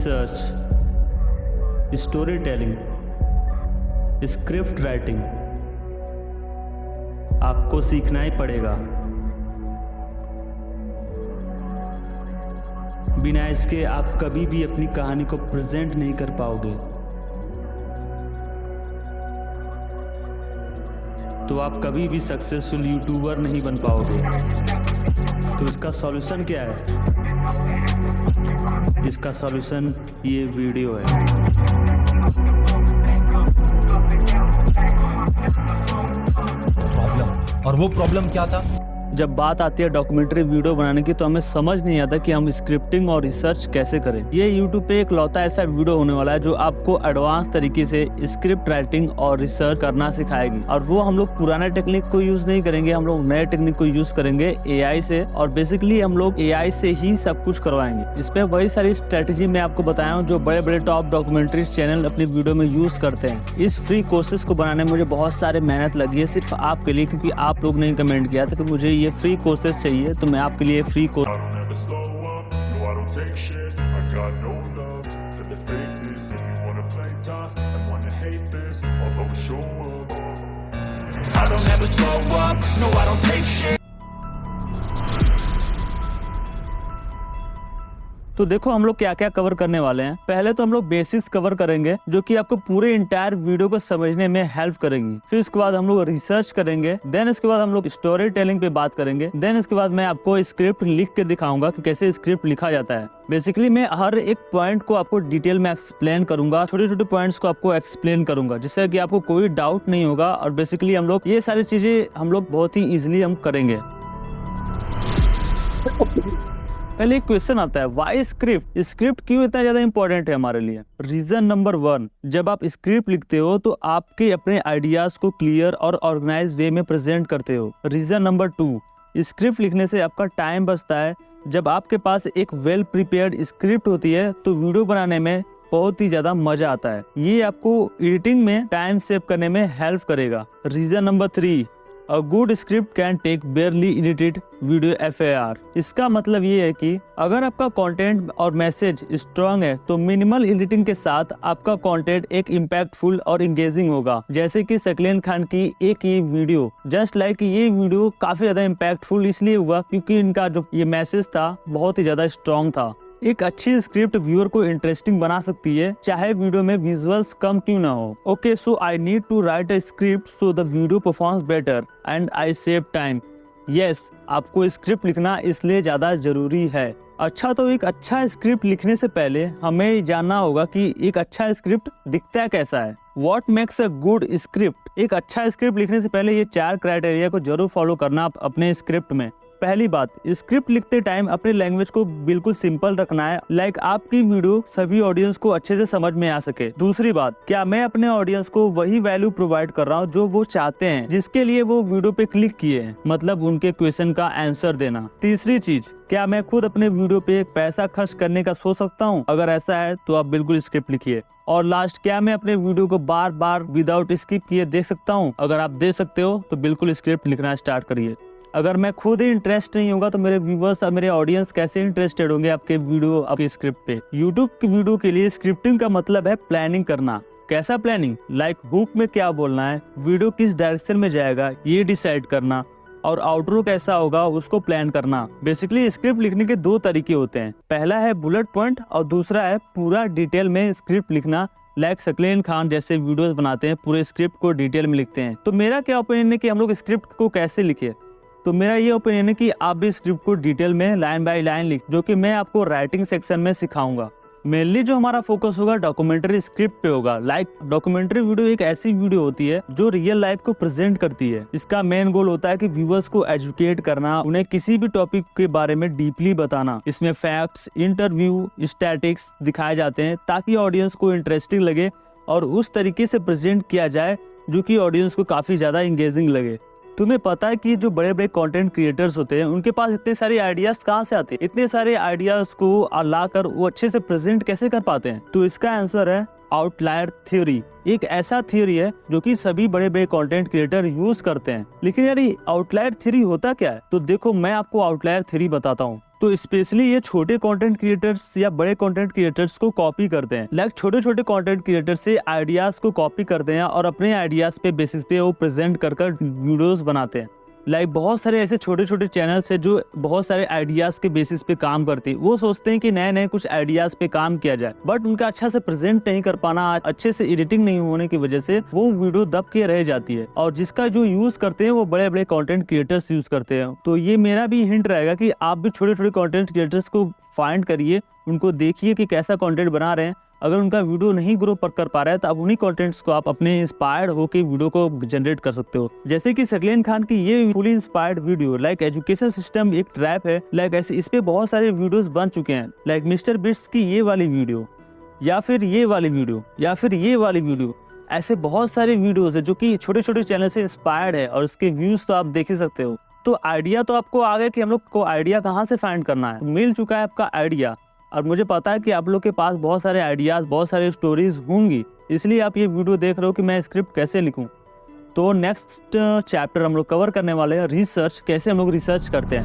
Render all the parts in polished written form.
Research, story telling, script writing आपको सीखना ही पड़ेगा। बिना इसके आप कभी भी अपनी कहानी को प्रेजेंट नहीं कर पाओगे। तो आप कभी भी सक्सेसफुल यूट्यूबर नहीं बन पाओगे। तो इसका सॉल्यूशन क्या है? इसका सॉल्यूशन ये वीडियो है। प्रॉब्लम, और वो प्रॉब्लम क्या था? जब बात आती है डॉक्यूमेंट्री वीडियो बनाने की तो हमें समझ नहीं आता कि हम स्क्रिप्टिंग और रिसर्च कैसे करें। ये यूट्यूब पे एक लौता ऐसा वीडियो होने वाला है जो आपको एडवांस तरीके से स्क्रिप्ट राइटिंग और रिसर्च करना सिखाएगी। और वो हम लोग पुराने टेक्निक को यूज नहीं करेंगे, हम लोग नए टेक्निक को यूज करेंगे एआई से। और बेसिकली हम लोग एआई से ही सब कुछ करवाएंगे। इस पे वही सारी स्ट्रेटेजी मैं आपको बताया हूँ जो बड़े बड़े टॉप डॉक्यूमेंट्री चैनल अपनी वीडियो में यूज करते हैं। इस फ्री कोर्सेज को बनाने में मुझे बहुत सारे मेहनत लगी है सिर्फ आपके लिए, क्योंकि आप लोग ने कमेंट किया था कि मुझे ये फ्री कोर्सेज चाहिए, तो मैं आपके लिए फ्री कोर्स तो देखो हम लोग क्या क्या कवर करने वाले हैं। पहले तो हम लोग बेसिक्स कवर करेंगे जो कि आपको पूरे इंटायर वीडियो को समझने में हेल्प करेंगी। फिर इसके बाद हम लोग रिसर्च करेंगे। देन इसके बाद हम लोग स्टोरी टेलिंग पे बात करेंगे। देन इसके बाद मैं आपको स्क्रिप्ट लिख के दिखाऊंगा कि कैसे स्क्रिप्ट लिखा जाता है। बेसिकली मैं हर एक पॉइंट को आपको डिटेल में एक्सप्लेन करूंगा, छोटे छोटे पॉइंट्स को आपको एक्सप्लेन करूंगा जिससे कि आपको कोई डाउट नहीं होगा। और बेसिकली हम लोग ये सारी चीजें हम लोग बहुत ही इजिली हम करेंगे। पहले एक क्वेश्चन आता है, व्हाई स्क्रिप्ट? स्क्रिप्ट क्यों इतना ज्यादा इंपॉर्टेंट है हमारे लिए? रीजन नंबर 1, जब आप स्क्रिप्ट लिखते हो तो आपके अपने आइडियाज को क्लियर और ऑर्गेनाइज वे में प्रेजेंट करते हो। रीजन नंबर 2, स्क्रिप्ट लिखने से आपका टाइम बचता है। जब आपके पास एक वेल प्रिपेयर्ड स्क्रिप्ट होती है तो वीडियो बनाने में बहुत ही ज्यादा मजा आता है। ये आपको एडिटिंग में टाइम सेव करने में हेल्प करेगा। Reason number 3, A good script can take barely edited video FAR। इसका मतलब ये है कि अगर आपका कंटेंट और मैसेज स्ट्रांग है तो मिनिमल एडिटिंग के साथ आपका कंटेंट एक इम्पैक्टफुल और इंगेजिंग होगा। जैसे कि शकील खान की एक ये वीडियो, जस्ट लाइक ये वीडियो काफी ज्यादा इम्पैक्टफुल इसलिए हुआ क्योंकि इनका जो ये मैसेज था बहुत ही ज्यादा स्ट्रांग था। एक अच्छी स्क्रिप्ट व्यूअर को इंटरेस्टिंग बना सकती है चाहे वीडियो में विजुअल्स कम क्यों ना हो। Okay, so I need to write a script so the video performs better and I save time. Yes, आपको स्क्रिप्ट लिखना इसलिए ज्यादा जरूरी है। अच्छा, तो एक अच्छा स्क्रिप्ट लिखने से पहले हमें जानना होगा कि एक अच्छा स्क्रिप्ट दिखता कैसा है। What makes a good script? एक अच्छा स्क्रिप्ट लिखने से पहले ये 4 क्राइटेरिया को जरूर फॉलो करना आप अपने स्क्रिप्ट में। पहली बात, स्क्रिप्ट लिखते टाइम अपने लैंग्वेज को बिल्कुल सिंपल रखना है, लाइक आपकी वीडियो सभी ऑडियंस को अच्छे से समझ में आ सके। दूसरी बात, क्या मैं अपने ऑडियंस को वही वैल्यू प्रोवाइड कर रहा हूँ जो वो चाहते हैं, जिसके लिए वो वीडियो पे क्लिक किए हैं, मतलब उनके क्वेश्चन का आंसर देना। तीसरी चीज, क्या मैं खुद अपने वीडियो पे पैसा खर्च करने का सोच सकता हूँ? अगर ऐसा है तो आप बिल्कुल स्क्रिप्ट लिखिए। और लास्ट, क्या मैं अपने वीडियो को बार बार विदाउट स्किप किए देख सकता हूँ? अगर आप दे सकते हो तो बिल्कुल स्क्रिप्ट लिखना स्टार्ट करिए। अगर मैं खुद ही इंटरेस्ट नहीं होगा तो मेरे व्यूवर्स और मेरे ऑडियंस कैसे इंटरेस्टेड होंगे आपके वीडियो, आपके स्क्रिप्ट पे? यूट्यूब की वीडियो के लिए स्क्रिप्टिंग का मतलब है प्लानिंग करना। कैसा प्लानिंग? लाइक हुक में क्या बोलना है, वीडियो किस डायरेक्शन में जाएगा ये डिसाइड करना, और आउटरो कैसा होगा उसको प्लान करना। बेसिकली स्क्रिप्ट लिखने के 2 तरीके होते हैं। पहला है बुलेट पॉइंट और दूसरा है पूरा डिटेल में स्क्रिप्ट लिखना, लाइक शकील खान जैसे वीडियोस बनाते हैं, पूरे स्क्रिप्ट को डिटेल में लिखते हैं। तो मेरा क्या ओपिनियन है कि हम लोग स्क्रिप्ट को कैसे लिखे? तो मेरा ये ओपिनियन है कि आप भी स्क्रिप्ट को डिटेल में लाइन बाय लाइन लिख, जो कि मैं आपको राइटिंग सेक्शन में सिखाऊंगा। मेनली जो हमारा फोकस होगा डॉक्यूमेंट्री स्क्रिप्ट पे होगा। लाइक डॉक्यूमेंट्री वीडियो एक ऐसी वीडियो होती है जो रियल लाइफ को प्रेजेंट करती है। इसका मेन गोल होता है कि व्यूअर्स को एजुकेट करना, उन्हें किसी भी टॉपिक के बारे में डीपली बताना। इसमें फैक्ट्स, इंटरव्यू, स्टैटिक्स दिखाए जाते हैं ताकि ऑडियंस को इंटरेस्टिंग लगे और उस तरीके से प्रेजेंट किया जाए जो कि ऑडियंस को काफी ज्यादा इंगेजिंग लगे। तुम्हें पता है कि जो बड़े बड़े कंटेंट क्रिएटर्स होते हैं उनके पास इतने सारे आइडियाज कहाँ से आते हैं? इतने सारे आइडियाज को लाकर वो अच्छे से प्रेजेंट कैसे कर पाते हैं? तो इसका आंसर है आउटलायर थ्योरी। एक ऐसा थ्योरी है जो कि सभी बड़े बड़े कंटेंट क्रिएटर यूज करते हैं। लेकिन यार ये आउटलायर थ्योरी होता क्या है? तो देखो मैं आपको आउटलायर थ्योरी बताता हूँ। तो स्पेशली ये छोटे कंटेंट क्रिएटर्स या बड़े कंटेंट क्रिएटर्स को कॉपी करते हैं। लाइक छोटे छोटे कंटेंट क्रिएटर्स से आइडियाज को कॉपी करते हैं और अपने आइडियाज पे बेसिस पे वो प्रेजेंट कर कर वीडियोस बनाते हैं। लाइक बहुत सारे ऐसे छोटे छोटे चैनल्स है जो बहुत सारे आइडियाज के बेसिस पे काम करते हैं। वो सोचते हैं कि नए नए कुछ आइडियाज पे काम किया जाए, बट उनका अच्छा से प्रेजेंट नहीं कर पाना, अच्छे से एडिटिंग नहीं होने की वजह से वो वीडियो दब के रह जाती है, और जिसका जो यूज करते हैं वो बड़े बड़े कंटेंट क्रिएटर्स यूज करते हैं। तो ये मेरा भी हिंट रहेगा कि आप भी छोटे छोटे कंटेंट क्रिएटर्स को फाइंड करिए, उनको देखिए कि कैसा कंटेंट बना रहे हैं। अगर उनका वीडियो नहीं ग्रो कर पा रहा है तो अब उन्हीं कंटेंट्स को आप अपने इंस्पायर्ड होकर वीडियो को जनरेट कर सकते हो। जैसे कि शकील खान की ये fully inspired video, like education system एक ट्रैप है, लाइक ऐसे इस पे बहुत सारे वीडियोस बन चुके हैं। लाइक मिस्टर बीस्ट की ये वाली वीडियो, या फिर ये वाली वीडियो, या फिर ये वाली वीडियो, ऐसे बहुत सारे वीडियोस है जो कि छोटे छोटे चैनल से इंस्पायर्ड है और उसके व्यूज तो आप देख ही सकते हो। तो आइडिया तो आपको आ गया कि हम लोग को आइडिया कहाँ से फाइंड करना है। मिल चुका है आपका आइडिया, और मुझे पता है कि आप लोग के पास बहुत सारे आइडियाज़, बहुत सारे स्टोरीज होंगी, इसलिए आप ये वीडियो देख रहे हो कि मैं स्क्रिप्ट कैसे लिखूं। तो नेक्स्ट चैप्टर हम लोग कवर करने वाले हैं रिसर्च, कैसे हम लोग रिसर्च करते हैं।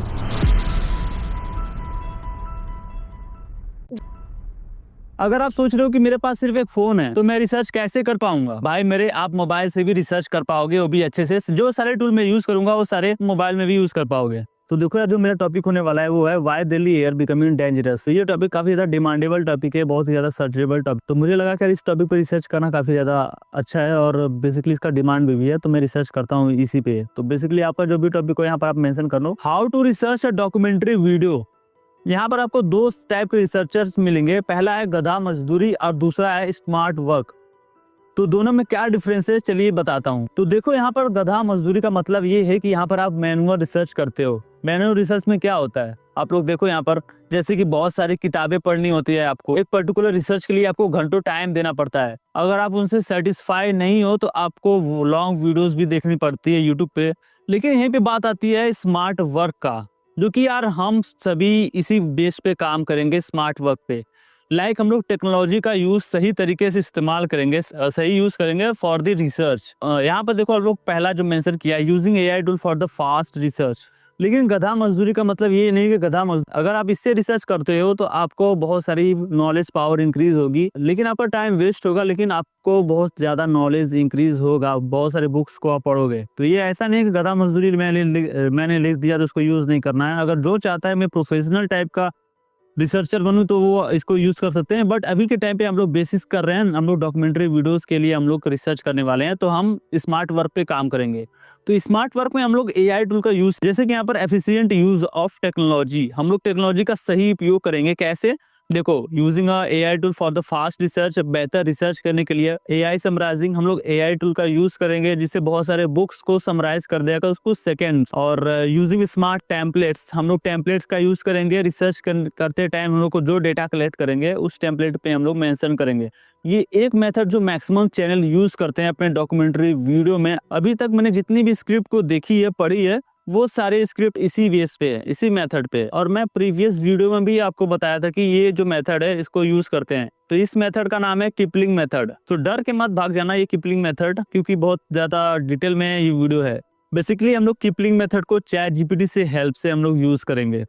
अगर आप सोच रहे हो कि मेरे पास सिर्फ एक फोन है तो मैं रिसर्च कैसे कर पाऊंगा, भाई मेरे आप मोबाइल से भी रिसर्च कर पाओगे, वो भी अच्छे से। जो सारे टूल मैं यूज करूंगा वो सारे मोबाइल में भी यूज कर पाओगे। तो देखो यार, जो मेरा टॉपिक होने वाला है वो है why Delhi air becoming dangerous. ये टॉपिक काफी ज्यादा डिमांडेबल टॉपिक है, बहुत ही ज्यादा सर्चेबल टॉपिक। तो मुझे लगा कि इस टॉपिक पर रिसर्च करना काफी ज्यादा अच्छा है और बेसिकली इसका डिमांड भी है, तो मैं रिसर्च करता हूँ इसी पे। तो बेसिकली आपका जो भी टॉपिक हो यहाँ पर आप मेंशन कर लो, how to research a documentary video. यहाँ पर आपको दो टाइप के रिसर्चर्स मिलेंगे, पहला है गधा मजदूरी और दूसरा है स्मार्ट वर्क। तो दोनों में क्या डिफरेंस है चलिए बताता हूँ। तो देखो, यहाँ पर गधा मजदूरी का मतलब ये है कि यहाँ पर आप मैनुअल रिसर्च करते हो। मैनुअल रिसर्च में क्या होता है, आप लोग देखो यहाँ पर, जैसे कि बहुत सारी किताबें पढ़नी होती है, आपको एक पर्टिकुलर रिसर्च के लिए आपको घंटों टाइम देना पड़ता है। अगर आप उनसे सेटिस्फाई नहीं हो तो आपको लॉन्ग वीडियोस भी देखनी पड़ती है यूट्यूब पे। लेकिन यहीं पे बात आती है स्मार्ट वर्क का, जो कि यार हम सभी इसी बेस पे काम करेंगे, स्मार्ट वर्क पे। लाइक हम लोग टेक्नोलॉजी का यूज सही तरीके से इस्तेमाल करेंगे, सही यूज करेंगे फॉर द रिसर्च। यहाँ पर देखो, हम लोग पहला जो मेंशन किया, using AI tool for the fast research. लेकिन गधा मजदूरी का मतलब ये नहीं कि गधा मजदूरी, अगर आप इससे रिसर्च करते हो तो आपको बहुत सारी नॉलेज पावर इंक्रीज होगी, लेकिन आपका टाइम वेस्ट होगा, लेकिन आपको बहुत ज्यादा नॉलेज इंक्रीज होगा, बहुत सारे बुक्स को आप पढ़ोगे। तो ये ऐसा नहीं है कि गधा मजदूरी मैंने लिख दिया तो उसको यूज नहीं करना है। अगर जो चाहता है मैं प्रोफेशनल टाइप का रिसर्चर बनूं तो वो इसको यूज कर सकते हैं। बट अभी के टाइम पे हम लोग बेसिस कर रहे हैं, हम लोग डॉक्यूमेंट्री वीडियोस के लिए हम लोग रिसर्च करने वाले हैं, तो हम स्मार्ट वर्क पे काम करेंगे। तो स्मार्ट वर्क में हम लोग एआई टूल का यूज, जैसे कि यहाँ पर एफिशिएंट यूज ऑफ टेक्नोलॉजी, हम लोग टेक्नोलॉजी का सही उपयोग करेंगे। कैसे, देखो, using AI tool for the fast research, बेहतर रिसर्च करने के लिए एआई समराइजिंग, हम लोग एआई टूल का यूज करेंगे जिससे बहुत सारे बुक्स को समराइज कर देगा उसको सेकंड्स। और यूजिंग स्मार्ट टेम्पलेट्स, हम लोग टेम्पलेट्स का यूज करेंगे। रिसर्च करते टाइम हम लोग को जो डेटा कलेक्ट करेंगे उस टेम्पलेट पे हम लोग मेंशन करेंगे। ये एक मेथड जो मैक्सिमम चैनल यूज करते हैं अपने डॉक्यूमेंट्री वीडियो में। अभी तक मैंने जितनी भी स्क्रिप्ट को देखी है, पढ़ी है, वो सारे स्क्रिप्ट इसी बेस पे है, इसी मेथड पे। और मैं प्रीवियस वीडियो में भी आपको बताया था कि ये जो मेथड है इसको यूज करते हैं। तो इस मेथड का नाम है किपलिंग मेथड। तो डर के मत भाग जाना ये किपलिंग मेथड, क्योंकि बहुत ज्यादा डिटेल में ये वीडियो है। बेसिकली हम लोग किपलिंग मेथड को चैट जीपीटी से हेल्प से हम लोग यूज करेंगे।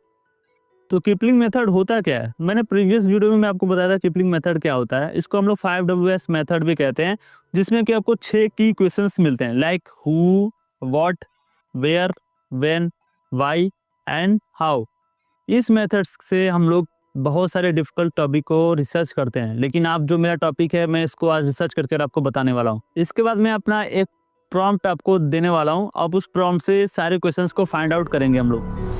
तो किपलिंग मेथड होता क्या है, मैंने प्रीवियस वीडियो में मैं आपको बताया था किपलिंग मेथड क्या होता है। इसको हम लोग 5WS मेथड भी कहते हैं, जिसमें कि आपको 6 की क्वेश्चंस मिलते हैं, like who, what, where, when, why and how. इस मेथड्स से हम लोग बहुत सारे डिफिकल्ट टॉपिक को रिसर्च करते हैं। लेकिन आप जो मेरा टॉपिक है मैं इसको आज रिसर्च करके आपको बताने वाला हूँ। इसके बाद मैं अपना एक प्रॉम्प्ट आपको देने वाला हूँ, अब उस प्रॉम्प्ट से सारे क्वेश्चंस को फाइंड आउट करेंगे हम लोग।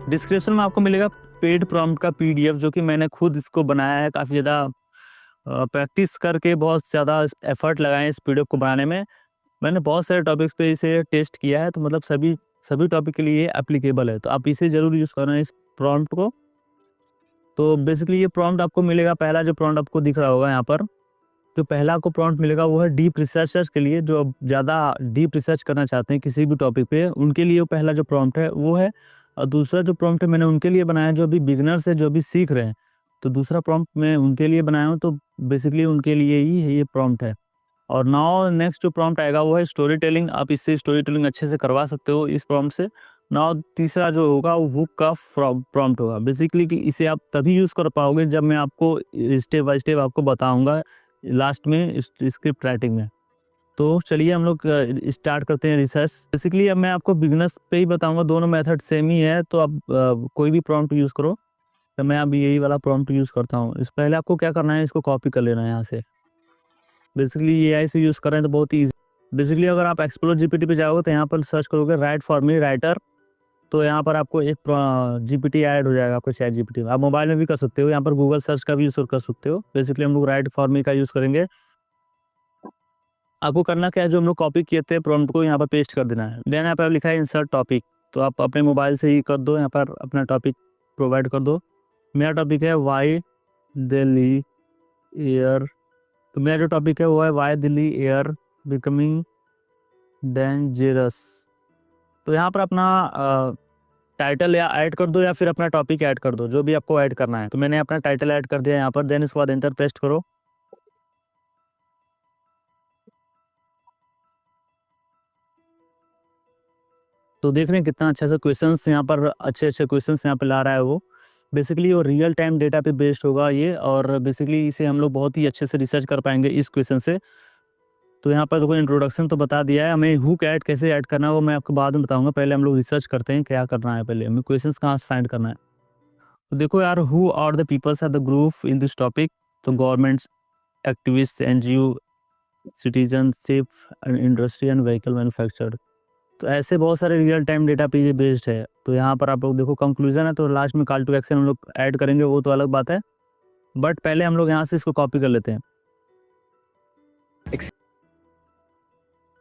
डिस्क्रिप्शन में आपको मिलेगा पेड प्रॉम्प्ट का पीडीएफ, जो कि मैंने खुद इसको बनाया है। काफ़ी ज़्यादा प्रैक्टिस करके बहुत ज़्यादा एफर्ट लगाए इस पीडीएफ को बनाने में। मैंने बहुत सारे टॉपिक्स पे इसे टेस्ट किया है, तो मतलब सभी टॉपिक के लिए एप्लीकेबल है। तो आप इसे ज़रूर यूज़ करना इस प्रॉम्प्ट को। तो बेसिकली ये प्रॉम्प्ट आपको मिलेगा, पहला जो प्रॉम्प्ट आपको दिख रहा होगा यहाँ पर, जो पहला आपको प्रॉम्प्ट मिलेगा वो है डीप रिसर्चर्स के लिए, जो ज़्यादा डीप रिसर्च करना चाहते हैं किसी भी टॉपिक पे, उनके लिए वो पहला जो प्रॉम्प्ट है वो है। और दूसरा जो प्रॉम्प्ट है मैंने उनके लिए बनाया जो अभी बिगिनर्स है, जो अभी सीख रहे हैं। तो दूसरा प्रॉम्प्ट मैं उनके लिए बनाया हूँ, तो बेसिकली उनके लिए ही ये प्रॉम्प्ट है। और नाउ नेक्स्ट जो प्रॉम्प्ट आएगा वो है स्टोरी टेलिंग। आप इससे स्टोरी टेलिंग अच्छे से करवा सकते हो इस प्रॉम्प्ट से। नाउ तीसरा जो होगा वो हुक का प्रॉम्प्ट होगा। बेसिकली कि इसे आप तभी यूज़ कर पाओगे जब मैं आपको स्टेप बाय स्टेप आपको बताऊंगा लास्ट में स्क्रिप्ट राइटिंग में। तो चलिए हम लोग स्टार्ट करते हैं रिसर्च। बेसिकली अब मैं आपको बिगनर्स पे ही बताऊंगा, दोनों मेथड सेम ही है, तो आप कोई भी प्रॉम्प्ट यूज़ करो। तो मैं अभी यही वाला प्रॉम्प्ट यूज़ करता हूँ। इस पहले आपको क्या करना है, इसको कॉपी कर लेना है यहाँ से। बेसिकली AI से यूज़ कर रहे हैं तो बहुत ईजी। बेसिकली अगर आप एक्सप्लोर GPT पे जाओगे तो यहाँ पर सर्च करोगे राइट फॉर मी राइटर, तो यहाँ पर आपको एक GPT ऐड हो जाएगा आपको चैट GPT में। आप मोबाइल में भी कर सकते हो, यहाँ पर गूगल सर्च का भी यूज़ कर सकते हो। बेसिकली हम लोग राइट फॉर मी का यूज़ करेंगे। आपको करना क्या है, जो हम लोग कॉपी किए थे प्रॉम्प्ट को यहाँ पर पेस्ट कर देना है। देन यहाँ पर लिखा है इंसर्ट टॉपिक, तो आप अपने मोबाइल से ही कर दो, यहाँ पर अपना टॉपिक प्रोवाइड कर दो। मेरा टॉपिक है वाई दिल्ली एयर, तो मेरा जो टॉपिक है वो है why Delhi air becoming dangerous. तो यहाँ पर अपना टाइटल या ऐड कर दो या फिर अपना टॉपिक ऐड कर दो, जो भी आपको ऐड करना है। तो मैंने अपना टाइटल ऐड कर दिया यहाँ पर। देन इसके बाद एंटर प्रेस करो। तो देख रहे हैं कितना अच्छा सा क्वेश्चंस यहाँ पर, अच्छे अच्छे क्वेश्चंस यहाँ पे ला रहा है वो। बेसिकली वो रियल टाइम डेटा पे बेस्ड होगा ये, और बेसिकली इसे हम लोग बहुत ही अच्छे से रिसर्च कर पाएंगे इस क्वेश्चन से। तो यहाँ पर देखो इंट्रोडक्शन तो बता दिया है, हमें हुक ऐड कैसे ऐड करना है वो मैं आपको बाद में बताऊंगा। पहले हम लोग रिसर्च करते हैं क्या करना है, पहले हमें क्वेश्चंस कहाँ से फाइंड करना है। तो देखो यार, who are the peoples are the group in this topic. तो governments, activist, NGO, citizenship, industry and vehicle manufacture. तो ऐसे बहुत सारे रियल टाइम डेटा पे ये बेस्ड है। तो यहाँ पर आप लोग देखो कंक्लूजन है, तो लास्ट में कॉल टू एक्शन हम लोग ऐड करेंगे, वो तो अलग बात है। बट पहले हम लोग यहाँ से इसको कॉपी कर लेते हैं।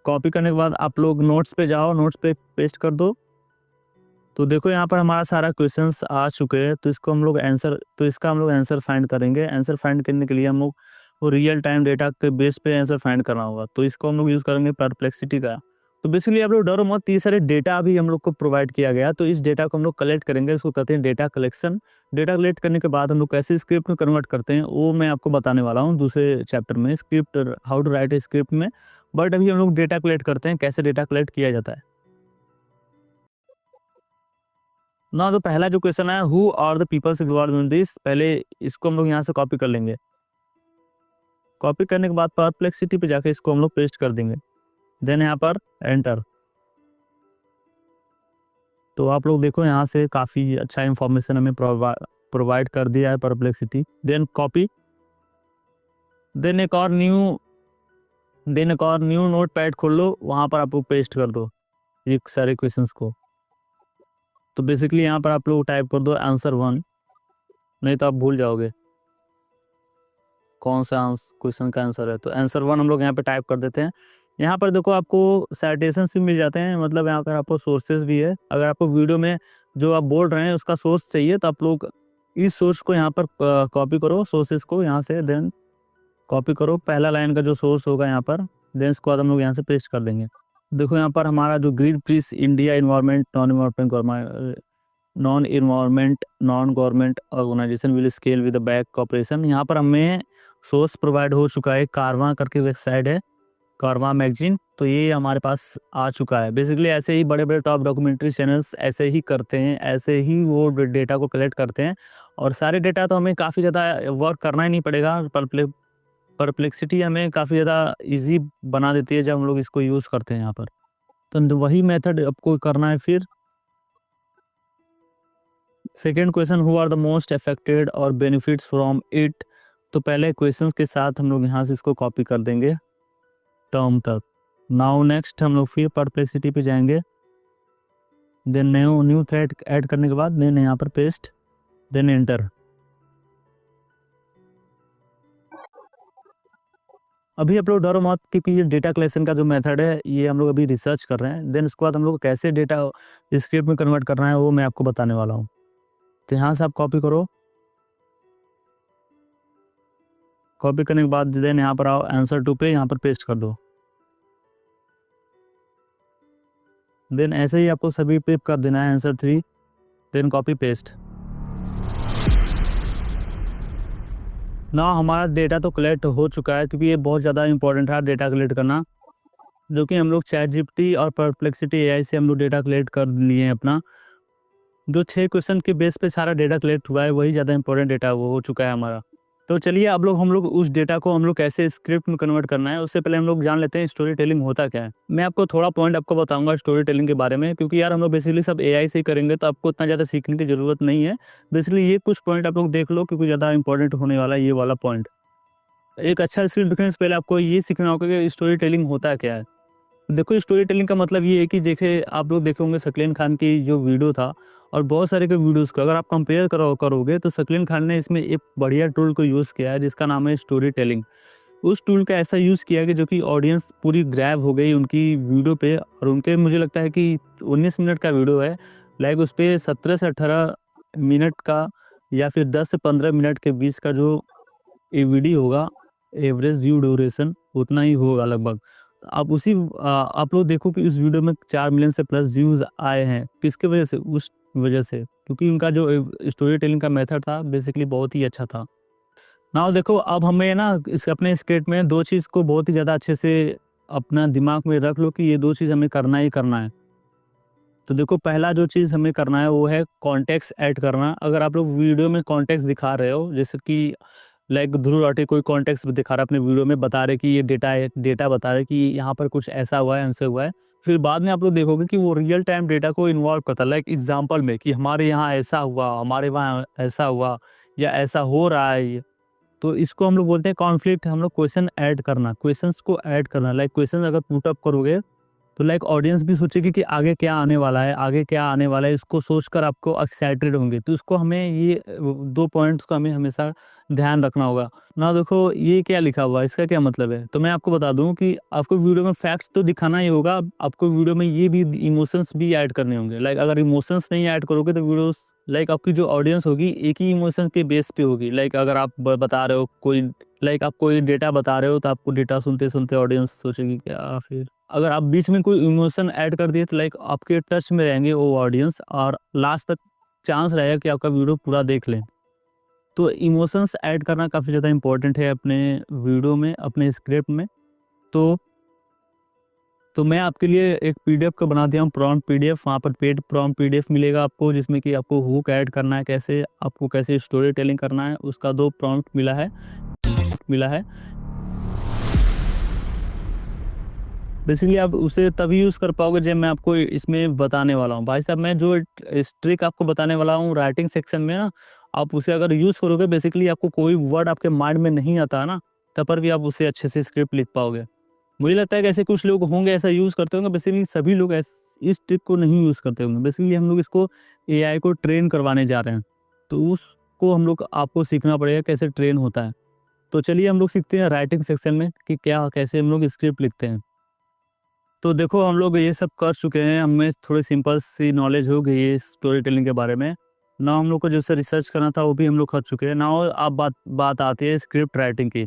कॉपी करने के बाद आप लोग नोट्स पे जाओ, नोट्स पे पेस्ट कर दो। तो देखो यहाँ पर हमारा सारा क्वेश्चंस आ चुके हैं। तो इसको हम लोग इसका हम लोग आंसर फाइंड करेंगे। आंसर फाइंड करने के लिए हम लोग वो रियल टाइम डेटा के बेस पे आंसर फाइंड करना होगा। तो इसको हम लोग यूज़ करेंगे परप्लेक्सिटी का। तो बेसिकली आप लोग डरो मत, ये सारे डेटा भी हम लोग को प्रोवाइड किया गया। तो इस डेटा को हम लोग कलेक्ट करेंगे, इसको कहते हैं डेटा कलेक्शन। डेटा कलेक्ट करने के बाद हम लोग कैसे स्क्रिप्ट में कन्वर्ट करते हैं वो मैं आपको बताने वाला हूँ दूसरे चैप्टर में, script how to write a script में। बट अभी हम लोग डेटा कलेक्ट करते हैं, कैसे डेटा कलेक्ट किया जाता है ना। तो पहला जो क्वेश्चन है, who are the peoples involve in this, पहले इसको हम लोग यहाँ से कॉपी कर लेंगे। कॉपी करने के बाद परप्लेक्सिटी पे जाके इसको हम लोग पेस्ट कर देंगे। देन यहाँ पर एंटर। तो आप लोग देखो यहाँ से काफ़ी अच्छा इंफॉर्मेशन हमें प्रोवाइड कर दिया है परप्लेक्सिटी। देन कॉपी, देन एक और न्यू नोट पैड खोल लो, वहाँ पर आप लोग पेस्ट कर दो ये सारे क्वेश्चंस को। तो बेसिकली यहाँ पर आप लोग टाइप कर दो आंसर 1, नहीं तो आप भूल जाओगे कौन सा क्वेश्चन का आंसर है। तो आंसर 1 हम लोग यहाँ पे टाइप कर देते हैं। यहाँ पर देखो आपको साइटेशंस भी मिल जाते हैं, मतलब यहाँ पर आपको सोर्सेज भी है। अगर आपको वीडियो में जो आप बोल रहे हैं उसका सोर्स चाहिए तो आप लोग इस सोर्स को यहाँ पर कॉपी करो, सोर्सेज को यहाँ से देन कॉपी करो, पहला लाइन का जो सोर्स होगा यहाँ पर। देन इसके बाद हम लोग यहाँ से पेस्ट कर देंगे। देखो यहाँ पर हमारा जो Greenpeace India environment non government organisation will scale with the back cooperation, यहाँ पर हमें सोर्स प्रोवाइड हो चुका है। कारवा करके वेबसाइट है, कारवा मैगजीन, तो ये हमारे पास आ चुका है। बेसिकली ऐसे ही बड़े बड़े टॉप डॉक्यूमेंट्री चैनल्स ऐसे ही करते हैं, ऐसे ही वो डेटा को कलेक्ट करते हैं। और सारे डेटा तो हमें काफ़ी ज़्यादा वर्क करना ही नहीं पड़ेगा। परप्लेक्सिटी हमें काफ़ी ज़्यादा इजी बना देती है जब हम लोग इसको यूज़ करते हैं यहाँ पर। तो वही मेथड आपको करना है। फिर second question, who are the most affected और बेनिफिट्स फ्रॉम इट। तो पहले क्वेश्चंस के साथ हम लोग यहाँ से इसको कॉपी कर देंगे टर्म तक। नाउ नेक्स्ट हम लोग फिर परप्लेक्सिटी पे जाएंगे। देन न्यू थ्रेड ऐड करने के बाद देन यहाँ पर पेस्ट, देन एंटर। अभी आप लोग डरो मत, क्योंकि ये डेटा कलेक्शन का जो मेथड है ये हम लोग अभी रिसर्च कर रहे हैं। देन उसके बाद हम लोग कैसे डेटा स्क्रिप्ट में कन्वर्ट करना है वो मैं आपको बताने वाला हूँ। तो यहाँ से आप कॉपी करो, कॉपी करने के बाद देन यहाँ पर आओ आंसर 2 पे, यहाँ पर पेस्ट कर दो। देन ऐसे ही आपको सभी पे कर देना है आंसर 3, देन कॉपी पेस्ट। ना हमारा डेटा तो कलेक्ट हो चुका है, क्योंकि ये बहुत ज़्यादा इंपॉर्टेंट है डेटा कलेक्ट करना, जो कि हम लोग चैट जीपीटी और परप्लेक्सिटी एआई से हम लोग डेटा कलेक्ट कर लिए हैं अपना। जो 6 क्वेश्चन के बेस पे सारा डेटा कलेक्ट हुआ है, वही ज़्यादा इंपॉर्टेंट डेटा वो हो चुका है हमारा। तो चलिए अब हम लोग उस डेटा को हम लोग कैसे स्क्रिप्ट में कन्वर्ट करना है, उससे पहले हम लोग जान लेते हैं स्टोरी टेलिंग होता क्या है। मैं आपको थोड़ा पॉइंट आपको बताऊंगा स्टोरी टेलिंग के बारे में, क्योंकि यार हम लोग बेसिकली सब एआई से ही करेंगे, तो आपको उतना ज़्यादा सीखने की ज़रूरत नहीं है। बेसिकली ये कुछ पॉइंट आप लोग देख लो, क्योंकि ज़्यादा इंपॉर्टेंट होने वाला है ये वाला पॉइंट। एक अच्छा स्क्रिप्ट लिखने से पहले आपको ये सीखना होगा कि स्टोरी टेलिंग होता क्या है। देखो, स्टोरी टेलिंग का मतलब ये है कि देखिए, आप लोग देखे होंगे शकील खान की जो वीडियो था और बहुत सारे के वीडियोस को अगर आप कंपेयर करोगे, तो शकील खान ने इसमें एक बढ़िया टूल को यूज़ किया है जिसका नाम है स्टोरी टेलिंग। उस टूल का ऐसा यूज़ किया कि जो कि ऑडियंस पूरी ग्रैब हो गई उनकी वीडियो पे, और उनके मुझे लगता है कि 19 मिनट का वीडियो है, लाइक उस पे 17 से 18 मिनट का या फिर 10 से 15 मिनट के बीच का जो ये वीडियो होगा, एवरेज व्यू ड्यूरेशन उतना ही होगा लगभग। आप आप लोग देखो कि इस वीडियो में 4 मिलियन से प्लस व्यूज़ आए हैं। किसकी वजह से? उस वजह से, क्योंकि उनका जो स्टोरी टेलिंग का मेथड था बेसिकली बहुत ही अच्छा था। नाउ देखो, अब हमें ना इस अपने स्क्रिप्ट में 2 चीज़ को बहुत ही ज़्यादा अच्छे से अपना दिमाग में रख लो कि ये 2 चीज़ हमें करना ही करना है। तो देखो, पहला जो चीज़ हमें करना है वो है कॉन्टेक्स्ट ऐड करना। अगर आप लोग वीडियो में कॉन्टेक्स्ट दिखा रहे हो, जैसे कि लाइक ध्रुव राठी कोई कॉन्टेक्स्ट दिखा रहा है अपने वीडियो में, बता रहे कि ये डेटा है, डेटा बता रहे कि यहाँ पर कुछ ऐसा हुआ है, ऐसे हुआ है। फिर बाद में आप लोग देखोगे कि वो रियल टाइम डेटा को इन्वॉल्व करता है, लाइक एग्जांपल में कि हमारे यहाँ ऐसा हुआ, हमारे वहाँ ऐसा हुआ, या ऐसा हो रहा है ये। तो इसको हम लोग बोलते हैं कॉन्फ्लिक्ट। हम लोग क्वेश्चन ऐड करना, क्वेश्चंस को ऐड करना, लाइक क्वेश्चन अगर पुट अप करोगे तो लाइक ऑडियंस भी सोचेगी कि आगे क्या आने वाला है, आगे क्या आने वाला है, इसको सोचकर आपको एक्साइटेड होंगे। तो इसको हमें ये 2 पॉइंट्स को हमें हमेशा ध्यान रखना होगा। ना देखो, ये क्या लिखा हुआ है, इसका क्या मतलब है? तो मैं आपको बता दूं कि आपको वीडियो में फैक्ट्स तो दिखाना ही होगा, आपको वीडियो में ये भी इमोशंस भी ऐड करने होंगे। लाइक अगर इमोशंस नहीं ऐड करोगे तो वीडियोस, लाइक आपकी जो ऑडियंस होगी एक ही इमोशन के बेस पे होगी। लाइक अगर आप बता रहे हो कोई, लाइक आप कोई डेटा बता रहे हो, तो आपको डेटा सुनते सुनते ऑडियंस सोचेगी क्या। फिर अगर आप बीच में कोई इमोशन ऐड कर दिए तो लाइक आपके टच में रहेंगे वो ऑडियंस, और लास्ट तक चांस रहेगा कि आपका वीडियो पूरा देख लें। तो इमोशंस ऐड करना काफ़ी ज़्यादा इंपॉर्टेंट है अपने वीडियो में, अपने स्क्रिप्ट में। तो मैं आपके लिए एक पीडीएफ का बना दिया हूँ, प्रॉम्प्ट पीडीएफ। वहाँ पर पेड प्रॉम्प्ट पीडीएफ मिलेगा आपको, जिसमें कि आपको हुक ऐड करना है, कैसे आपको कैसे स्टोरी टेलिंग करना है, उसका 2 प्रॉम्प्ट मिला है। बेसिकली आप उसे तभी यूज़ कर पाओगे जब मैं आपको इसमें बताने वाला हूँ। भाई साहब, मैं जो ट्रिक आपको बताने वाला हूँ राइटिंग सेक्शन में ना, आप उसे अगर यूज़ करोगे, बेसिकली आपको कोई वर्ड आपके माइंड में नहीं आता है ना, तब पर भी आप उससे अच्छे से स्क्रिप्ट लिख पाओगे। मुझे लगता है कि ऐसे कुछ लोग होंगे ऐसा यूज़ करते होंगे, बेसिकली सभी लोग इस ट्रिक को नहीं यूज़ करते होंगे। बेसिकली हम लोग इसको एआई को ट्रेन करवाने जा रहे हैं, तो उसको हम लोग आपको सीखना पड़ेगा कैसे ट्रेन होता है। तो चलिए हम लोग सीखते हैं राइटिंग सेक्शन में कि क्या कैसे हम लोग स्क्रिप्ट लिखते हैं। तो देखो, हम लोग ये सब कर चुके हैं, हमें थोड़ी सिंपल सी नॉलेज हो गई है स्टोरी टेलिंग के बारे में। ना हम लोग को जैसे रिसर्च करना था वो भी हम लोग कर चुके हैं ना। और अब बात आती है स्क्रिप्ट राइटिंग की।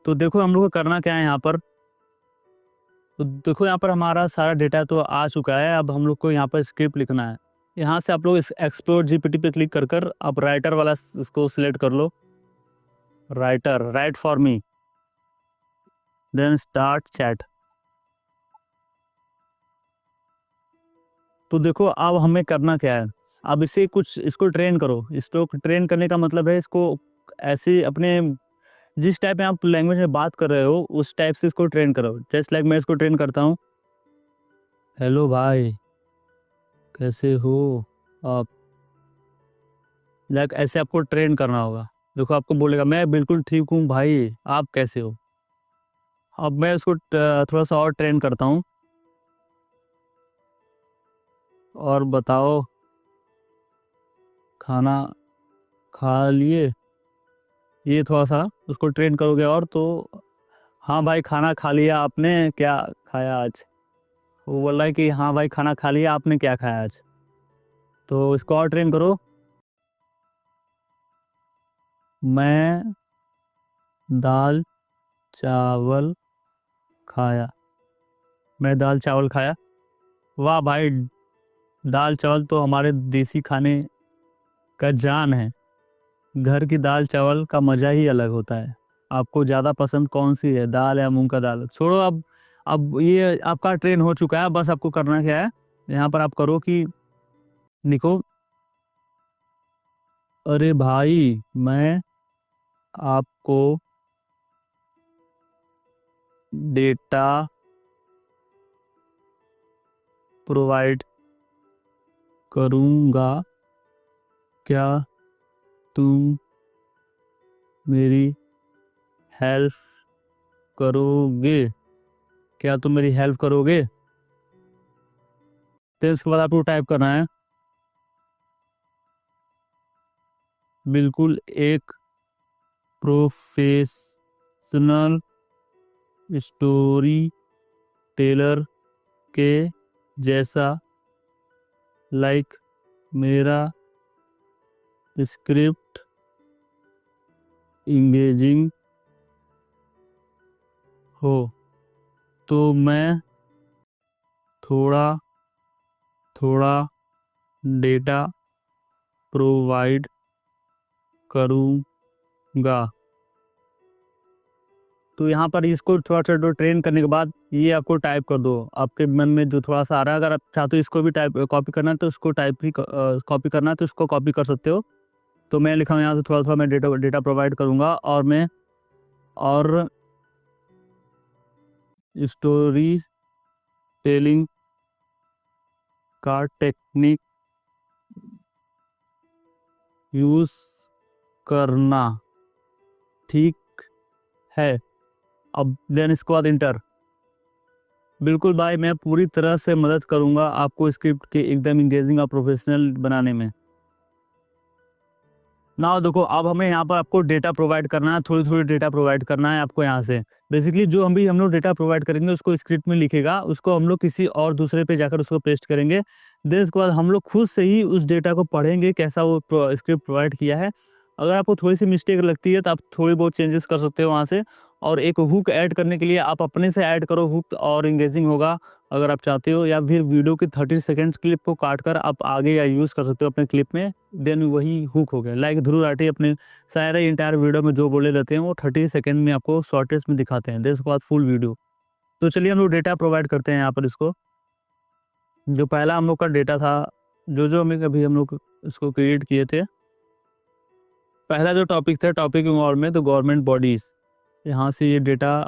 तो देखो, हम लोग को करना क्या है यहाँ पर। तो देखो, यहाँ पर हमारा सारा डेटा तो आ चुका है, अब हम लोग को यहाँ पर स्क्रिप्ट लिखना है। यहाँ से आप लोग इस एक्सप्लोर जीपीटी पे क्लिक कर आप राइटर वाला इसको सिलेक्ट कर लो। Writer, write for me, then start chat. तो देखो, अब हमें करना क्या है, अब इसको ट्रेन करो। इसको ट्रेन करने का मतलब है इसको ऐसे अपने जिस टाइप में आप लैंग्वेज में बात कर रहे हो उस टाइप से इसको ट्रेन करो। जस्ट लाइक मैं इसको ट्रेन करता हूँ, हेलो भाई, कैसे हो आप। लाइक ऐसे आपको ट्रेन करना होगा। देखो, आपको बोलेगा मैं बिल्कुल ठीक हूँ भाई, आप कैसे हो। अब मैं इसको थोड़ा सा और ट्रेन करता हूँ, और बताओ खाना खा लिए। ये थोड़ा सा उसको ट्रेन करोगे और, तो हाँ भाई, खाना खा लिया आपने, क्या खाया आज। वो बोल रहा है कि हाँ भाई, खाना खा लिया आपने, क्या खाया आज। तो इसको और ट्रेन करो, मैं दाल चावल खाया, मैं दाल चावल खाया। वाह भाई, दाल चावल तो हमारे देसी खाने का जान है। घर की दाल चावल का मज़ा ही अलग होता है। आपको ज़्यादा पसंद कौन सी है, दाल या मूंग का दाल? छोड़ो, अब ये आपका ट्रेन हो चुका है। बस आपको करना क्या है, यहाँ पर आप करो कि लिखो, अरे भाई मैं आपको डेटा प्रोवाइड करूँगा, क्या तुम मेरी हेल्प करोगे? क्या तुम मेरी हेल्प करोगे? तो इसके बाद आपको टाइप करना है, बिल्कुल एक प्रोफेशनल स्टोरी टेलर के जैसा, लाइक मेरा स्क्रिप्ट इंगेजिंग हो तो मैं थोड़ा थोड़ा डेटा प्रोवाइड करूँगा। तो यहाँ पर इसको थोड़ा थोड़ा ट्रेन करने के बाद ये आपको टाइप कर दो, आपके मन में जो थोड़ा सा आ रहा है। अगर आप चाहते हो इसको भी टाइप कॉपी करना है तो इसको टाइप भी कॉपी करना है तो इसको कॉपी कर सकते हो। तो मैं लिखा हूँ यहाँ से, थोड़ा थोड़ा मैं डेटा डेटा प्रोवाइड करूँगा और स्टोरी टेलिंग का टेक्निक यूज़ करना, ठीक है? अब देन इसके बाद इंटर। बिल्कुल भाई, मैं पूरी तरह से मदद करूंगा आपको स्क्रिप्ट के एकदम इंगेजिंग और प्रोफेशनल बनाने में। ना देखो, अब हमें यहाँ पर आपको डेटा प्रोवाइड करना है, थोड़ी थोड़ी डेटा प्रोवाइड करना है आपको यहाँ से। बेसिकली जो हम लोग डेटा प्रोवाइड करेंगे उसको स्क्रिप्ट में लिखेगा, उसको हम लोग किसी और दूसरे पे जाकर उसको पेस्ट करेंगे। देन उसके बाद हम लोग खुद से ही उस डेटा को पढ़ेंगे कैसा वो स्क्रिप्ट प्रोवाइड किया है। अगर आपको थोड़ी सी मिस्टेक लगती है तो आप थोड़ी बहुत चेंजेस कर सकते हो वहाँ से। और एक हुक ऐड करने के लिए आप अपने से ऐड करो हुक, और इंगेजिंग होगा अगर आप चाहते हो। या फिर वीडियो की 30 सेकेंड्स क्लिप को काट कर आप आगे या यूज़ कर सकते हो अपने क्लिप में। देन वही हुक हो गया। लाइक ध्रुव राठी अपने सारे इंटायर वीडियो में जो बोले रहते हैं वो 30 सेकंड में आपको शॉर्टेस्ट में दिखाते हैं, देन उसके बाद फुल वीडियो। तो चलिए हम लोग डेटा प्रोवाइड करते हैं यहाँ पर इसको। जो पहला हम लोग का डेटा था, जो हमें कभी हम लोग इसको क्रिएट किए थे, पहला जो टॉपिक था, टॉपिक में तो गवर्नमेंट बॉडीज़, यहाँ से ये डेटा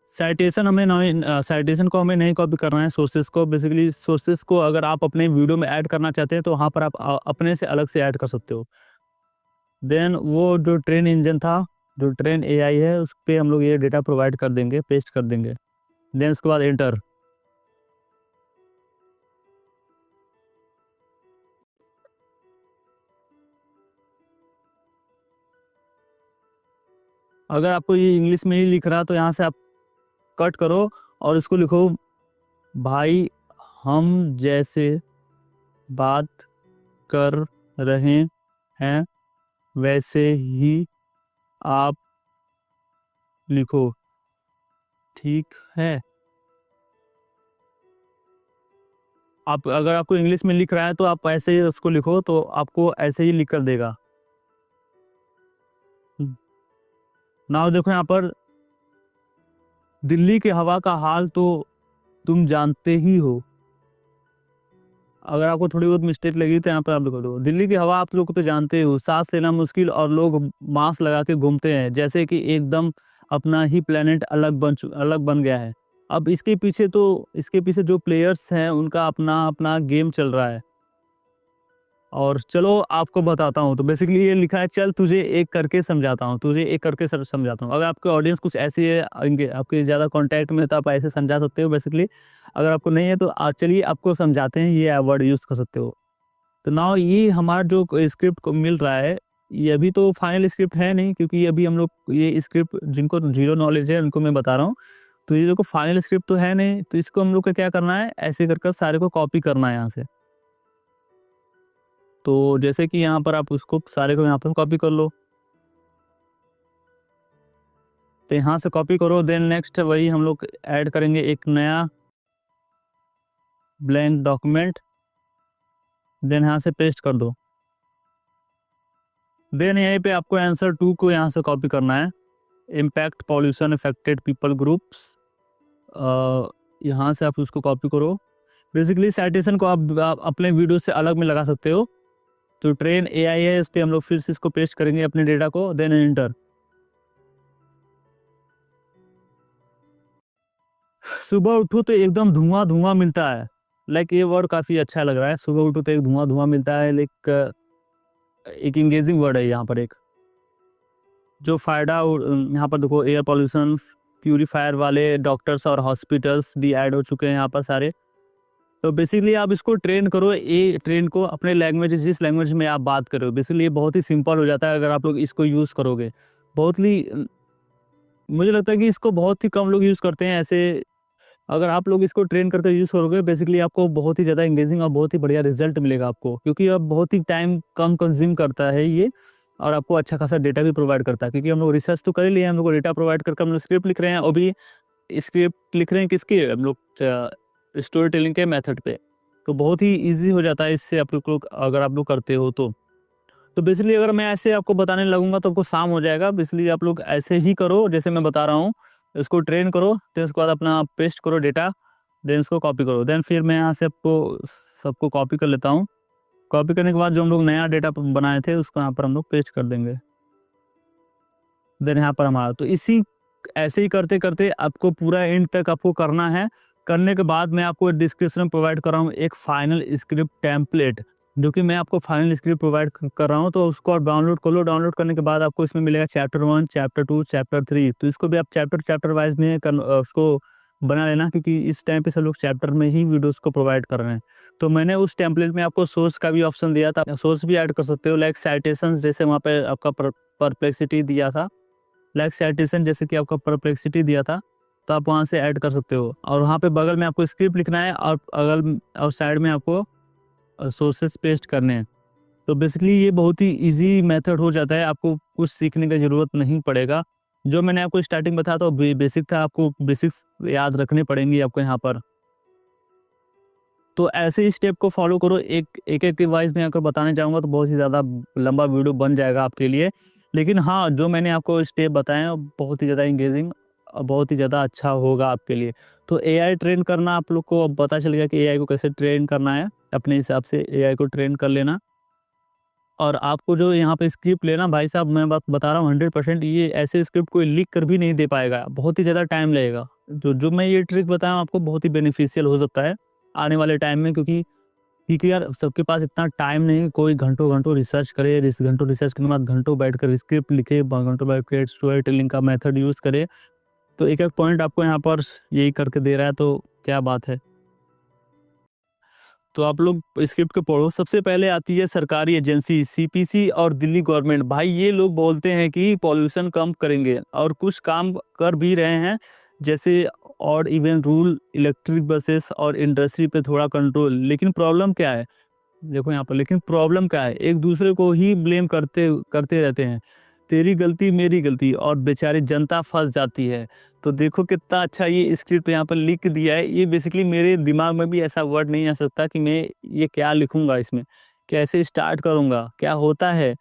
साइटेशन को हमें नहीं कॉपी करना है, सोर्सेज को। बेसिकली सोर्सेज को अगर आप अपने वीडियो में ऐड करना चाहते हैं तो वहाँ पर आप अपने से अलग से ऐड कर सकते हो। देन वो जो ट्रेन इंजन था, जो ट्रेन एआई है, उस पे हम लोग ये डेटा प्रोवाइड कर देंगे, पेस्ट कर देंगे। देन उसके बाद एंटर। अगर आपको ये इंग्लिश में ही लिख रहा तो यहाँ से आप कट करो और इसको लिखो, भाई हम जैसे बात कर रहे हैं वैसे ही आप लिखो, ठीक है? आप अगर आपको इंग्लिश में लिख रहा है तो आप ऐसे ही उसको लिखो, तो आपको ऐसे ही लिख कर देगा। नाउ देखो यहाँ पर, दिल्ली की हवा का हाल तो तुम जानते ही हो। अगर आपको थोड़ी बहुत मिस्टेक लगी तो यहाँ पर आप लिख दो, दिल्ली की हवा आप लोग तो जानते हो, सांस लेना मुश्किल और लोग मास्क लगा के घूमते हैं जैसे कि एकदम अपना ही प्लेनेट अलग बन गया है। अब इसके पीछे जो प्लेयर्स हैं उनका अपना अपना गेम चल रहा है। और चलो आपको बताता हूँ, तो बेसिकली ये लिखा है, चल तुझे एक करके समझाता हूँ, समझाता हूँ। अगर आपके ऑडियंस कुछ ऐसी है, आपके ज़्यादा कांटेक्ट में, तो आप ऐसे समझा सकते हो बेसिकली। अगर आपको नहीं है तो चलिए आपको समझाते हैं, ये वर्ड यूज़ कर सकते हो। तो नाउ ये हमारा जो स्क्रिप्ट को मिल रहा है, ये अभी तो फाइनल स्क्रिप्ट है नहीं, क्योंकि अभी हम लोग ये स्क्रिप्ट जिनको जीरो नॉलेज है उनको मैं बता रहा हूँ। तो ये देखो फाइनल स्क्रिप्ट तो है नहीं, तो इसको हम लोग को क्या करना है, ऐसे कर सारे को कॉपी करना है यहाँ से। तो जैसे कि यहाँ पर आप उसको सारे को यहाँ पर कॉपी कर लो, तो यहाँ से कॉपी करो। देन नेक्स्ट वही हम लोग ऐड करेंगे एक नया ब्लैंक डॉक्यूमेंट। देन यहाँ से पेस्ट कर दो। देन यहीं पे आपको आंसर 2 को यहाँ से कॉपी करना है। Impact pollution affected people groups, यहाँ से आप उसको कॉपी करो। बेसिकली साइटेशन को आप अपने वीडियो से अलग में लगा सकते हो। तो ट्रेन एआई है, इस पे हम लोग फिर से इसको पेस्ट करेंगे अपने डेटा को, देन एंटर। सुबह उठो तो एकदम धुआं धुआं मिलता है। लाइक ये वर्ड काफ़ी अच्छा लग रहा है, सुबह उठो तो एक धुआं धुआं मिलता है। लाइक एक इंगेजिंग वर्ड है यहाँ पर। एक जो फ़ायदा यहाँ पर देखो, एयर पॉल्यूशन प्यूरीफायर वाले डॉक्टर्स और हॉस्पिटल्स भी ऐड हो चुके हैं यहाँ पर सारे। तो बेसिकली आप इसको ट्रेन करो, ये ट्रेन को अपने लैंग्वेज, जिस लैंग्वेज में आप बात करो। बेसिकली ये बहुत ही सिंपल हो जाता है अगर आप लोग इसको यूज़ करोगे। बहुत ही मुझे लगता है कि इसको बहुत ही कम लोग यूज़ करते हैं ऐसे। अगर आप लोग इसको ट्रेन करके यूज़ करोगे, बेसिकली आपको बहुत ही ज़्यादा एंगेजिंग और बहुत ही बढ़िया रिजल्ट मिलेगा आपको, क्योंकि अब बहुत ही टाइम कम कंज्यूम करता है ये, और आपको अच्छा खासा डेटा भी प्रोवाइड करता है। क्योंकि हम लोग रिसर्च तो कर ही लिए, हम लोग को डेटा प्रोवाइड करके हम लोग स्क्रिप्ट लिख रहे हैं, और भी स्क्रिप्ट लिख रहे हैं किसके, हम लोग स्टोरी टेलिंग के मेथड पे। तो बहुत ही ईजी हो जाता है इससे आप लोग, अगर आप लोग करते हो तो बेसिकली अगर मैं ऐसे आपको बताने लगूंगा तो आपको शाम हो जाएगा। बेसिकली आप लोग ऐसे ही करो जैसे मैं बता रहा हूँ, इसको ट्रेन करो, फिर उसके बाद अपना पेस्ट करो डेटा, देन इसको कॉपी करो। देन फिर मैं यहाँ से आपको सबको कॉपी कर लेता हूँ। कॉपी करने के बाद जो हम लोग नया डेटा बनाए थे उसको यहाँ पर हम लोग पेस्ट कर देंगे। देन यहाँ पर हमारा, तो इसी ऐसे ही करते करते आपको पूरा एंड तक आपको करना है। करने के बाद मैं आपको डिस्क्रिप्शन में प्रोवाइड कर रहा हूँ एक फाइनल स्क्रिप्ट टेम्पलेट, जो कि मैं आपको फाइनल स्क्रिप्ट प्रोवाइड कर रहा हूँ। तो उसको आप डाउनलोड कर लो। डाउनलोड करने के बाद आपको इसमें मिलेगा चैप्टर 1, चैप्टर 2, चैप्टर 3। तो इसको भी आप चैप्टर वाइज में उसको बना लेना, क्योंकि इस टाइम पे सब लोग चैप्टर में ही वीडियोस को प्रोवाइड कर रहे हैं। तो मैंने उस टेम्पलेट में आपको सोर्स का भी ऑप्शन दिया था, सोर्स भी ऐड कर सकते हो। लाइक साइटेशन, जैसे वहाँ पे आपका परप्लेक्सिटी दिया था, लाइक साइटेशन जैसे कि आपका परप्लेक्सिटी दिया था, तो आप वहाँ से ऐड कर सकते हो। और वहाँ पे बगल में आपको स्क्रिप्ट लिखना है, और अगल और साइड में आपको सोर्सेस पेस्ट करने हैं। तो बेसिकली ये बहुत ही इजी मेथड हो जाता है, आपको कुछ सीखने की ज़रूरत नहीं पड़ेगा। जो मैंने आपको स्टार्टिंग बताया था बेसिक था, आपको बेसिक्स याद रखने पड़ेंगे आपको यहाँ पर। तो ऐसे ही स्टेप को फॉलो करो। एक वाइज मैं अगर बताने जाऊँगा तो बहुत ही ज़्यादा लंबा वीडियो बन जाएगा आपके लिए। लेकिन हाँ, जो मैंने आपको स्टेप बताए हैं वो बहुत ही ज़्यादा इंगेजिंग और बहुत ही ज़्यादा अच्छा होगा आपके लिए। तो एआई ट्रेन करना आप लोग को अब पता चल गया कि एआई को कैसे ट्रेन करना है। अपने हिसाब से एआई को ट्रेन कर लेना। और आपको जो यहाँ पे स्क्रिप्ट लेना, भाई साहब मैं बात बता रहा हूँ 100%, ये ऐसे स्क्रिप्ट कोई लिख कर भी नहीं दे पाएगा, बहुत ही ज़्यादा टाइम लगेगा। जो मैं ये ट्रिक बताया हूँ आपको बहुत ही बेनिफिशियल हो सकता है आने वाले टाइम में, क्योंकि यार सबके पास इतना टाइम नहीं, कोई घंटों घंटों रिसर्च करे, घंटों रिसर्च करने के बाद घंटों बैठकर स्क्रिप्ट लिखे, घंटों बैठ कर स्टोरी टेलिंग का मेथड यूज़ करे। तो एक एक पॉइंट आपको यहाँ पर यही करके दे रहा है, तो क्या बात है। तो आप लोग स्क्रिप्ट को पढ़ो। सबसे पहले आती है सरकारी एजेंसी सीपीसी और दिल्ली गवर्नमेंट। भाई ये लोग बोलते हैं कि पॉल्यूशन कम करेंगे और कुछ काम कर भी रहे हैं, जैसे odd even rule, electric buses और इंडस्ट्री पे थोड़ा कंट्रोल। लेकिन प्रॉब्लम क्या है, देखो यहाँ पर, लेकिन प्रॉब्लम क्या है, एक दूसरे को ही ब्लेम करते करते रहते हैं, तेरी गलती मेरी गलती, और बेचारी जनता फंस जाती है। तो देखो कितना अच्छा ये स्क्रिप्ट यहाँ पर लिख दिया है। ये बेसिकली मेरे दिमाग में भी ऐसा वर्ड नहीं आ सकता कि मैं ये क्या लिखूंगा, इसमें कैसे स्टार्ट करूंगा, क्या होता है।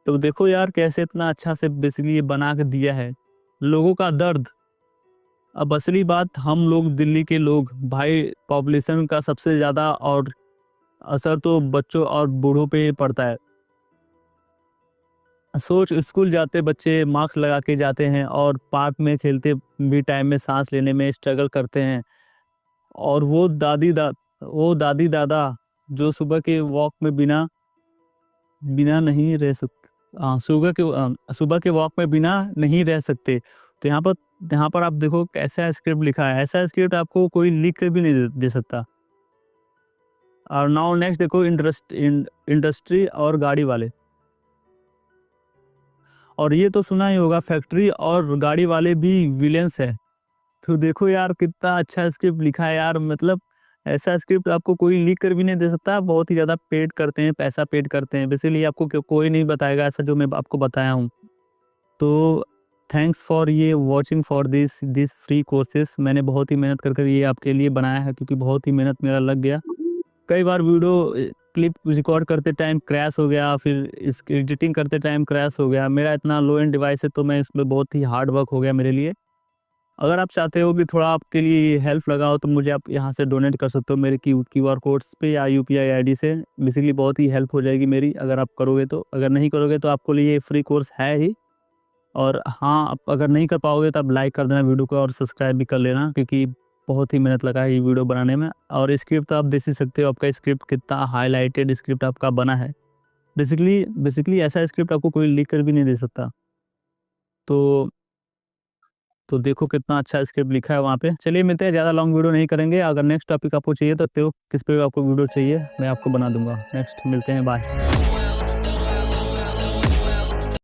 तो देखो यार कैसे इतना अच्छा से बेसिकली ये बना के दिया है, लोगों का दर्द। अब असली बात, हम लोग दिल्ली के लोग भाई, पॉपुलेशन का सबसे ज़्यादा और असर तो बच्चों और बूढ़ों पे पड़ता है। सोच, स्कूल जाते बच्चे मास्क लगा के जाते हैं और पार्क में खेलते भी टाइम में सांस लेने में स्ट्रगल करते हैं। और वो दादी दादा जो सुबह के वॉक में बिना बिना नहीं रह सकते, सुबह के वॉक में बिना नहीं रह सकते। तो यहाँ पर आप देखो कैसा स्क्रिप्ट लिखा है, ऐसा स्क्रिप्ट आपको कोई लिख कर भी नहीं दे सकता। और नाउ नेक्स्ट देखो, इंडस्ट्री और गाड़ी वाले। और ये तो सुना ही होगा, फैक्ट्री और गाड़ी वाले भी विलेंस है। तो देखो यार कितना अच्छा स्क्रिप्ट लिखा है यार, मतलब ऐसा स्क्रिप्ट आपको कोई लिख कर भी नहीं दे सकता। बहुत ही ज़्यादा पेड करते हैं, पैसा पेड करते हैं, बेसिकली आपको कोई नहीं बताएगा ऐसा जो मैं आपको बताया हूँ। तो थैंक्स फॉर ये watching for this free courses. मैंने बहुत ही मेहनत कर ये आपके लिए बनाया है, क्योंकि बहुत ही मेहनत मेरा लग गया। कई बार वीडियो क्लिप रिकॉर्ड करते टाइम क्रैश हो गया, फिर इसकी एडिटिंग करते टाइम क्रैश हो गया। मेरा इतना लो एंड डिवाइस है तो मैं इसमें बहुत ही हार्ड वर्क हो गया मेरे लिए। अगर आप चाहते हो कि थोड़ा आपके लिए हेल्प लगा हो तो मुझे आप यहाँ से डोनेट कर सकते हो मेरे QR कोड्स पे या UPI ID से। बेसिकली बहुत ही हेल्प हो जाएगी मेरी अगर आप करोगे तो। अगर नहीं करोगे तो आपको लिए फ्री कोर्स है ही। और हाँ, आप अगर नहीं कर पाओगे तो आप लाइक कर देना वीडियो को और सब्सक्राइब भी कर लेना, क्योंकि बहुत ही मेहनत लगा है ये वीडियो बनाने में। और स्क्रिप्ट तो आप देख ही सकते हो आपका स्क्रिप्ट कितना हाईलाइटेड स्क्रिप्ट आपका बना है। बेसिकली ऐसा स्क्रिप्ट आपको कोई लिख कर भी नहीं दे सकता। तो देखो कितना अच्छा स्क्रिप्ट लिखा है वहाँ पे। चलिए मिलते हैं, ज़्यादा लॉन्ग वीडियो नहीं करेंगे। अगर नेक्स्ट टॉपिक आपको चाहिए तो किस पे आपको वीडियो चाहिए मैं आपको बना दूंगा। नेक्स्ट मिलते हैं, बाय।